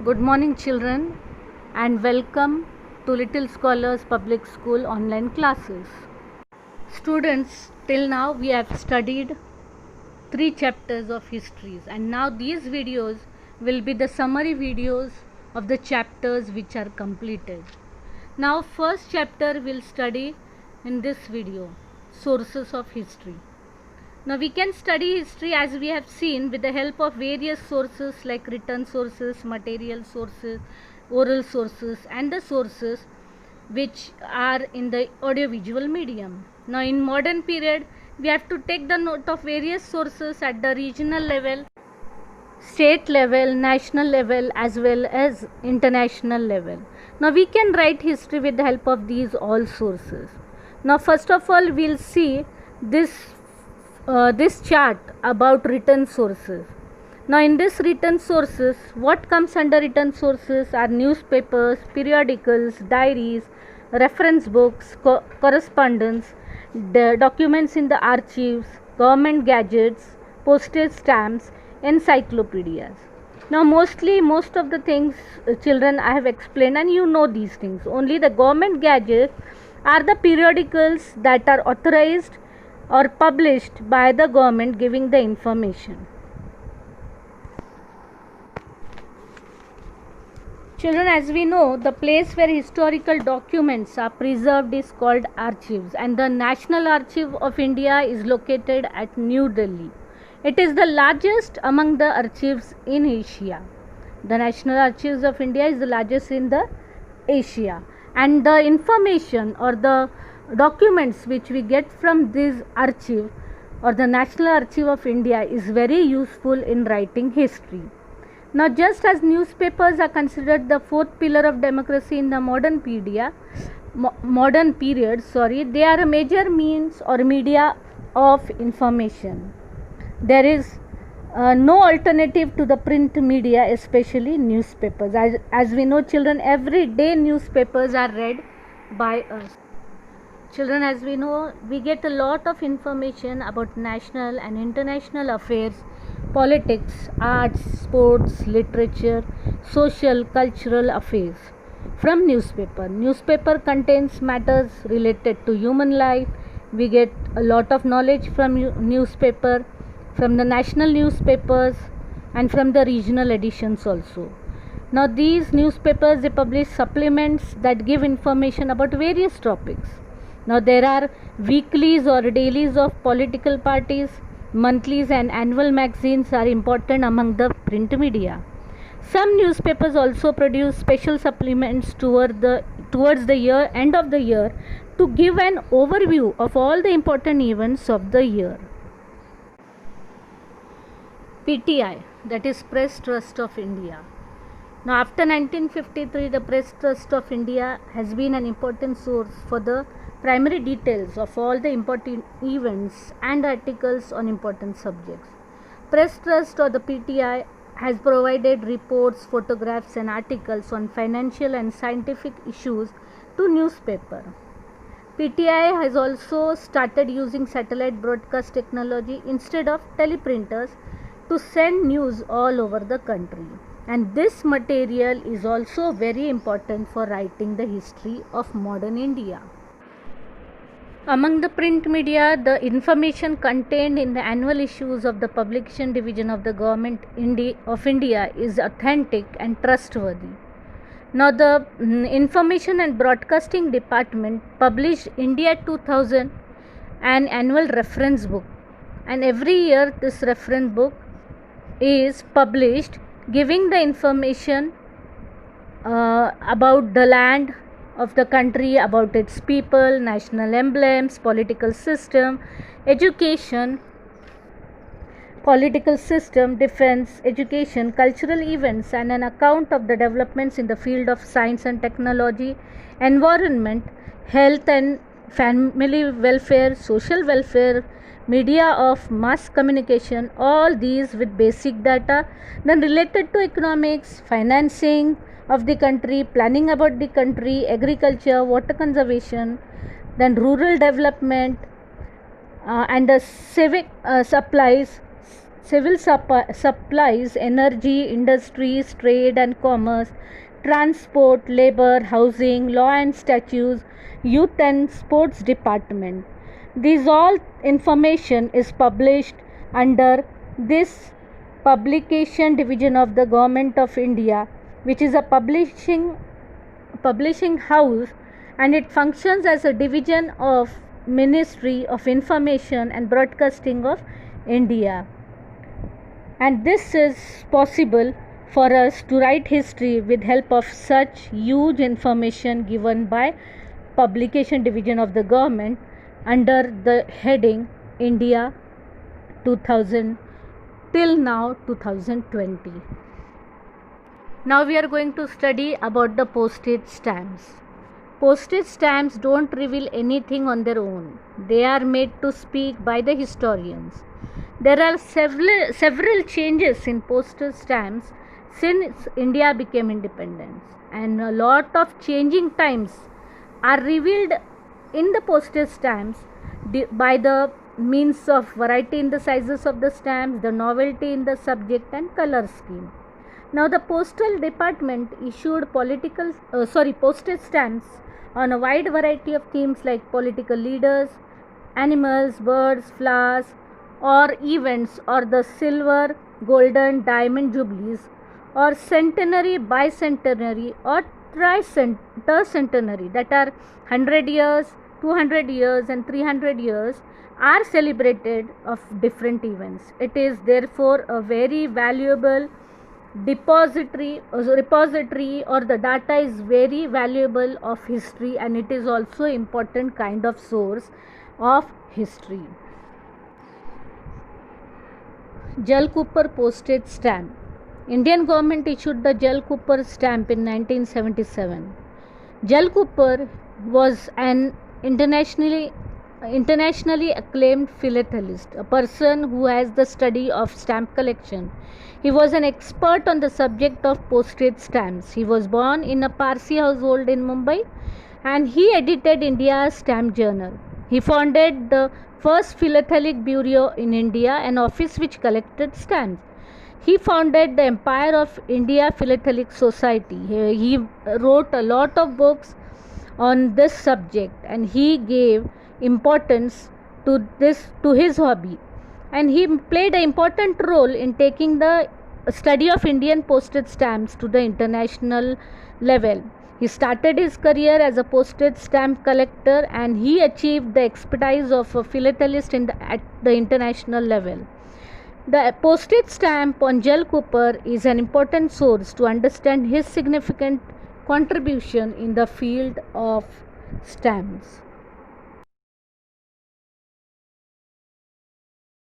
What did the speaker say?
Good morning, children, and welcome to Little Scholars Public School online classes. Students, till now we have studied 3 chapters of histories, and now these videos will be the summary videos of the chapters which are completed. Now, first chapter we'll study in this video, sources of history. Now we can study history as we have seen with the help of various sources like written sources, material sources, oral sources, and the sources which are in the audiovisual medium. Now in modern period we have to take the note of various sources at the regional level, state level, national level, as well as international level. Now we can write history with the help of these all sources. Now first of all we'll see this chart about written sources. Now in this written sources, what comes under written sources are newspapers, periodicals, diaries, reference books, correspondence, documents in the archives, government gadgets, postage stamps, encyclopedias. Now most of the things children I have explained, and you know these things. Only the government gadgets are the periodicals that are authorized or published by the government giving the information. Children, as we know, the place where historical documents are preserved is called archives, and the National Archive of India is located at New Delhi. It is the largest among the archives in Asia. The National Archives of India is the largest in the Asia, and the information or the documents which we get from this archive or the National Archive of India is very useful in writing history. Now, just as newspapers are considered the fourth pillar of democracy in the modern period, they are a major means or media of information. There is no alternative to the print media, especially newspapers. As we know, children, every day newspapers are read by us. Children, as we know, we get a lot of information about national and international affairs, politics, arts, sports, literature, social, cultural affairs from newspaper. Newspaper contains matters related to human life. We get a lot of knowledge from newspaper, from the national newspapers and from the regional editions also. Now these newspapers, they publish supplements that give information about various topics. Now there are weeklies or dailies of political parties, monthlies and annual magazines are important among the print media. Some newspapers also produce special supplements towards the year end of the year to give an overview of all the important events of the year. PTI, that is Press Trust of India. Now after 1953, the Press Trust of India has been an important source for the primary details of all the important events and articles on important subjects. Press Trust or the PTI has provided reports, photographs and articles on financial and scientific issues to newspaper. PTI has also started using satellite broadcast technology instead of teleprinters to send news all over the country. And this material is also very important for writing the history of modern India. Among the print media, the information contained in the annual issues of the publication division of the Government of India is authentic and trustworthy. Now, the Information and Broadcasting Department published India 2000, an annual reference book, and every year this reference book is published giving the information about the land of the country, about its people, national emblems, political system, education, defense, education, cultural events, and an account of the developments in the field of science and technology, environment, health and family welfare, social welfare, media of mass communication, all these with basic data, then related to economics, financing of the country, planning about the country, agriculture, water conservation, then rural development and the civic supplies, civil supplies, energy, industries, trade and commerce, transport, labor, housing, law and statutes, youth and sports department. These all information is published under this publication division of the Government of India, which is a publishing house, and it functions as a division of Ministry of Information and Broadcasting of India. And this is possible for us to write history with help of such huge information given by publication division of the government under the heading India 2000 till now 2020. Now we are going to study about the postage stamps. Postage stamps don't reveal anything on their own. They are made to speak by the historians. There are several changes in postage stamps since India became independent, and a lot of changing times are revealed in the postage stamps by the means of variety in the sizes of the stamps, the novelty in the subject and color scheme. Now the postal department issued postage stamps on a wide variety of themes like political leaders, animals, birds, flowers, or events, or the silver, golden, diamond jubilees, or centenary, bicentenary, or tercentenary, that are 100 years, 200 years, and 300 years, are celebrated of different events. It is therefore a very valuable repository, or the data is very valuable of history, and it is also important kind of source of history. Jal Cooper postage stamp. Indian government issued the Jal Cooper stamp in 1977. Jal Cooper was an internationally acclaimed philatelist, a person who has the study of stamp collection. He was an expert on the subject of postage stamps. He was born in a Parsi household in Mumbai, and he edited India's Stamp Journal. He founded the first philatelic bureau in India, an office which collected stamps. He founded the Empire of India Philatelic Society. He wrote a lot of books on this subject, and he gave importance to his hobby, and he played an important role in taking the study of Indian postage stamps to the international level. He started his career as a postage stamp collector, and he achieved the expertise of a philatelist at the international level. The postage stamp on Jal Cooper is an important source to understand his significant contribution in the field of stamps.